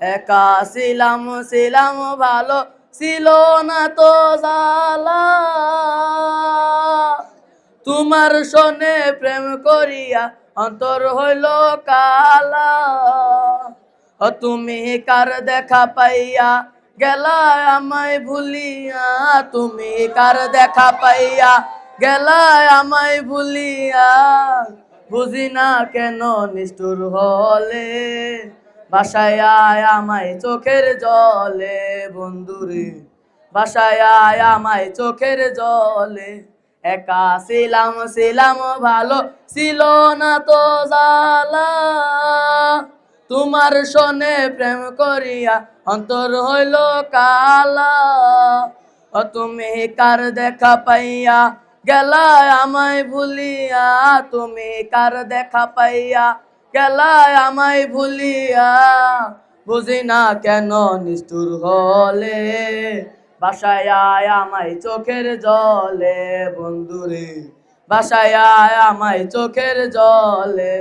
একা ছিলাম ছিলাম ভালো, ছিল না তো জ্বালা। তোমার সনে প্রেম করিয়া অন্তর হইল কালা। ও তুমি কার দেখা পাইয়া গেলা আমায় ভুলিয়া, তুমি কার দেখা পাইয়া গেলা আমায় ভুলিয়া। বুঝি না কেন নিষ্ঠুর হলে, বাসায় আয় আমায় চোখের জলে। বন্ধুরে বাসায় আয় আমায় চোখের জলে। একা ছিলাম ছিলাম ভালো, ছিল না তো জ্বালা। তোমার সনে প্রেম করিয়া অন্তর হইল কালা। ও তুমি কার দেখা পাইয়া গেলা আমায় ভুলিয়া, তুমি কার দেখা পাইয়া গেলা আমায় ভুলিয়া। বুঝি না কেন নিষ্ঠুর হলে, বাসায় আয় আমায় চোখের জলে। বন্ধুরে বাসায় আয় আমায় চোখের জলে।